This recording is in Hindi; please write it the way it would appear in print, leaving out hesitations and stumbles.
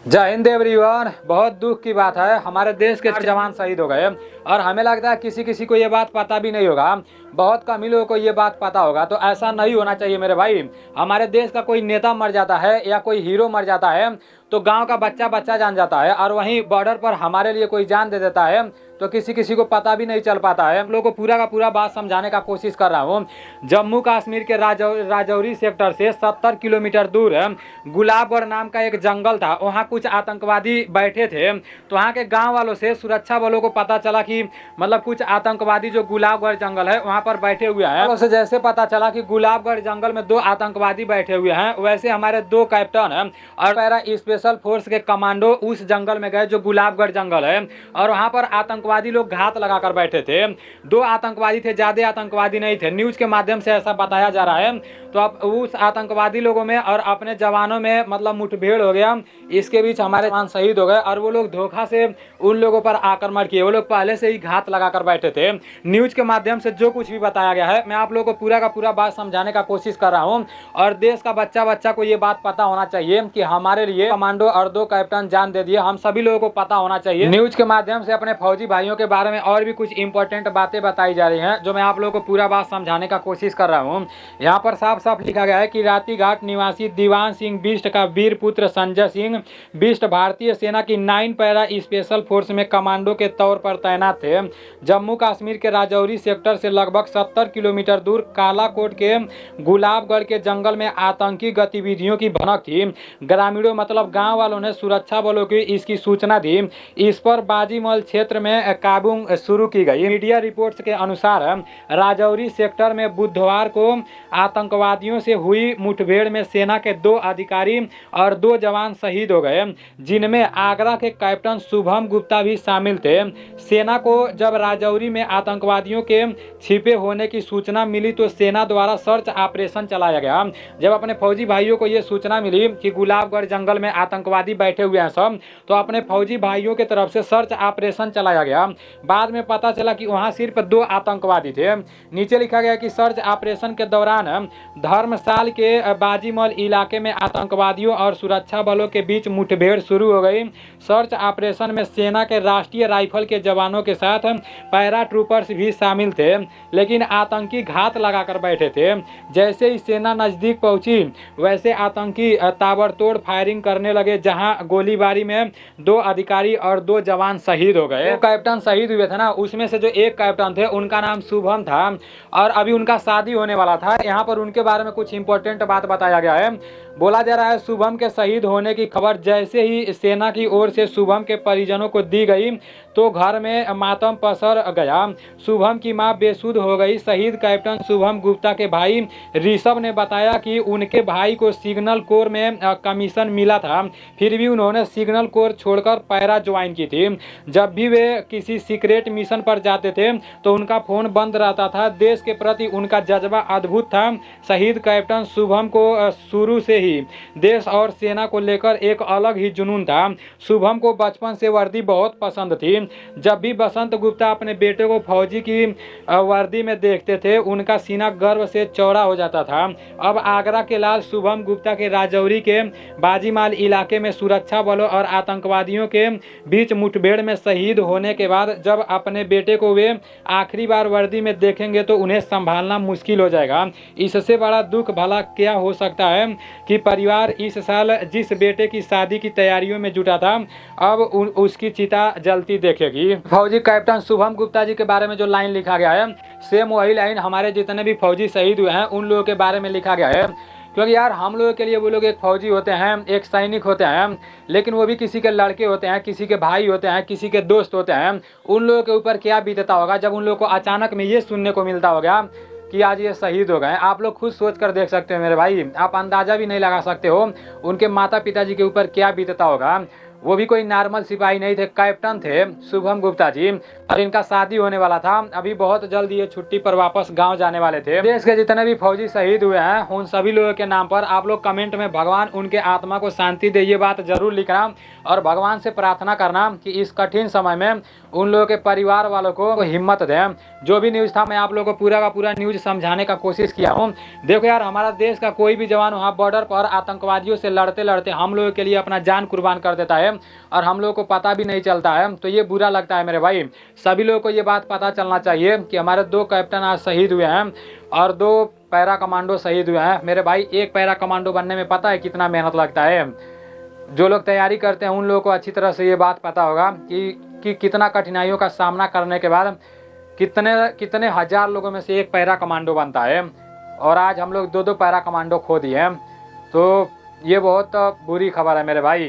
जय हिंद एवरीवन। बहुत दुख की बात है, हमारे देश के जवान शहीद हो गए और हमें लगता है किसी किसी को ये बात पता भी नहीं होगा। बहुत कम ही लोगों को ये बात पता होगा। तो ऐसा नहीं होना चाहिए मेरे भाई। हमारे देश का कोई नेता मर जाता है या कोई हीरो मर जाता है तो गांव का बच्चा बच्चा जान जाता है, और वहीं बॉर्डर पर हमारे लिए कोई जान दे देता है तो किसी किसी को पता भी नहीं चल पाता है। हम लोग को पूरा का पूरा बात समझाने का कोशिश कर रहा हूँ। जम्मू कश्मीर के राजौरी सेक्टर से 70 किलोमीटर दूर गुलाबगढ़ नाम का एक जंगल था। वहाँ कुछ आतंकवादी बैठे थे, तो वहाँ के गांव वालों से सुरक्षा बलों को पता चला कि मतलब कुछ आतंकवादी जो गुलाबगढ़ जंगल है वहाँ पर बैठे हुए हैं। उसे जैसे पता चला कि गुलाबगढ़ जंगल में 2 आतंकवादी बैठे हुए हैं, वैसे हमारे 2 कैप्टन हैं और पैरा स्पेशल फोर्स के कमांडो उस जंगल में गए जो गुलाबगढ़ जंगल है, और वहाँ पर आतंकवादी लोग घात लगाकर बैठे थे। 2 आतंकवादी थे, ज्यादा आतंकवादी नहीं थे। न्यूज के माध्यम से ऐसा बताया जा रहा है। तो अब उस आतंकवादी लोगों में और अपने जवानों में मतलब मुठभेड़ हो गया। इसके बीच हमारे जवान शहीद हो गए और वो लोग धोखा से उन लोगों पर आक्रमण किए। वो लोग पहले से ही घात लगाकर बैठे थे। न्यूज के माध्यम से जो कुछ भी बताया गया है, मैं आप लोगों को पूरा का पूरा बात समझाने का कोशिश कर रहा हूँ। और देश का बच्चा बच्चा को ये बात पता होना चाहिए कि हमारे लिए कमांडो और 2 कैप्टन जान दे दिए। हम सभी लोगों को पता होना चाहिए। न्यूज के माध्यम से अपने फौजी भाइयों के बारे में और भी कुछ इंपॉर्टेंट बातें बताई जा रही हैं, जो मैं आप लोगों को पूरा बात समझाने का कोशिश कर रहा हूँ। यहाँ पर साफ साफ लिखा गया है कि रातीघाट निवासी दीवान सिंह बिष्ट का वीर पुत्र संजय सिंह बिष्ट भारतीय सेना की 9 पैरा स्पेशल फोर्स में कमांडो के तौर पर तैनात थे। जम्मू कश्मीर के राजौरी सेक्टर से लगभग 70 किलोमीटर दूर कालाकोट के गुलाबगढ़ के जंगल में आतंकी गतिविधियों की भनक थी। ग्रामीणों मतलब गांव वालों ने सुरक्षा बलों को इसकी सूचना दी। इस पर बाजीमल क्षेत्र में काबू शुरू की गई। मीडिया रिपोर्ट्स के अनुसार राजौरी सेक्टर में बुधवार को आतंकवादियों से हुई मुठभेड़ में सेना के 2 अधिकारी और 2 जवान शहीद हो गए, जिनमें आगरा के कैप्टन शुभम गुप्ता भी शामिल थे। सेना को जब राजौरी में आतंकवादियों के छिपे होने की सूचना मिली तो सेना द्वारा सर्च ऑपरेशन चलाया गया। जब अपने फौजी भाइयों को यह सूचना मिली कि गुलाबगढ़ जंगल में आतंकवादी बैठे हुए हैं सब, तो अपने फौजी भाइयों की तरफ से सर्च ऑपरेशन चलाया गया। बाद में पता चला कि वहां सिर्फ 2 आतंकवादी थे। नीचे लिखा गया कि सर्च ऑपरेशन के दौरान धर्मसाल के बाजीमल इलाके में आतंकवादियों और सुरक्षा बलों के बीच मुठभेड़ शुरू हो गई। सर्च ऑपरेशन में सेना के राष्ट्रीय राइफल के जवानों के साथ पैरा ट्रूपर्स भी शामिल थे, लेकिन आतंकी घात लगाकर बैठे थे। जैसे ही सेना नजदीक पहुंची वैसे आतंकी ताबड़तोड़ फायरिंग करने लगे, जहां गोलीबारी में 2 अधिकारी और 2 जवान शहीद हो गए। 2 कैप्टन शहीद हुए थे ना, उसमें से जो एक कैप्टन थे उनका नाम शुभम था और अभी उनका शादी होने वाला था। यहाँ पर उनके बारे में कुछ इंपॉर्टेंट बात बताया गया है। बोला जा रहा है शुभम के शहीद होने की खबर जैसे ही सेना की ओर से शुभम के परिजनों को दी गई तो घर में मातम पसर गया। शुभम की मां बेसुध हो गई। शहीद कैप्टन शुभम गुप्ता के भाई ऋषभ ने बताया कि उनके भाई को सिग्नल कोर में कमीशन मिला था, फिर भी उन्होंने सिग्नल कोर छोड़कर पैरा ज्वाइन की थी। जब भी वे किसी सीक्रेट मिशन पर जाते थे तो उनका फोन बंद रहता था। देश के प्रति उनका जज्बा अद्भुत था। शहीद कैप्टन शुभम को शुरू से ही देश और सेना को लेकर एक अलग ही जुनून था। शुभम को बचपन से वर्दी बहुत पसंद थी। जब भी बसंत गुप्ता अपने बेटे को फौजी की वर्दी में देखते थे उनका सीना गर्व से चौड़ा हो जाता था। अब आगरा के लाल शुभम गुप्ता के राजौरी के बाजीमाल इलाके में सुरक्षा बलों और आतंकवादियों के बीच मुठभेड़ में शहीद होने के बाद जब अपने बेटे को वे आखिरी बार वर्दी में देखेंगे तो उन्हें संभालना मुश्किल हो जाएगा। इससे बड़ा दुख भला क्या हो सकता है कि परिवार इस साल जिस बेटे की शादी की तैयारियों में जुटा था अब उसकी चिता जलती देखेगी। फौजी कैप्टन शुभम गुप्ता जी के बारे में जो लाइन लिखा गया है सेम वही लाइन हमारे जितने भी फौजी शहीद हुए हैं उन लोगों के बारे में लिखा गया है। क्योंकि यार हम लोगों के लिए वो लोग एक फौजी होते हैं, एक सैनिक होते हैं, लेकिन वो भी किसी के लड़के होते हैं, किसी के भाई होते हैं, किसी के दोस्त होते हैं। उन लोगों के ऊपर क्या बीतता होगा जब उन लोगों को अचानक में ये सुनने को मिलता होगा कि आज ये शहीद हो गए। आप लोग खुद सोच कर देख सकते हो मेरे भाई, आप अंदाजा भी नहीं लगा सकते हो उनके माता पिताजी के ऊपर क्या बीतता होगा। वो भी कोई नॉर्मल सिपाही नहीं थे, कैप्टन थे शुभम गुप्ता जी, और इनका शादी होने वाला था। अभी बहुत जल्द ये छुट्टी पर वापस गांव जाने वाले थे। देश के जितने भी फौजी शहीद हुए हैं उन सभी लोगों के नाम पर आप लोग कमेंट में भगवान उनके आत्मा को शांति दे ये बात जरूर लिखना, और भगवान से प्रार्थना करना कि इस कठिन समय में उन लोगों के परिवार वालों को हिम्मत दें। जो भी न्यूज़ था मैं आप लोगों को पूरा का पूरा न्यूज़ समझाने का कोशिश किया हूँ। देखो यार, हमारा देश का कोई भी जवान वहाँ बॉर्डर पर आतंकवादियों से लड़ते लड़ते हम लोगों के लिए अपना जान कुर्बान कर देता है और हम लोगों को पता भी नहीं चलता है, तो ये बुरा लगता है मेरे भाई। सभी लोगों को ये बात पता चलना चाहिए कि हमारे 2 कैप्टन आज शहीद हुए हैं और 2 पैरा कमांडो शहीद हुए हैं। मेरे भाई, एक पैरा कमांडो बनने में पता है कितना मेहनत लगता है। जो लोग तैयारी करते हैं उन लोगों को अच्छी तरह से ये बात पता होगा कि कितना कठिनाइयों का सामना करने के बाद कितने हजार लोगों में से एक पैरा कमांडो बनता है, और आज हम लोग 2-2 पैरा कमांडो खो दिए हैं। तो ये बहुत बुरी खबर है मेरे भाई।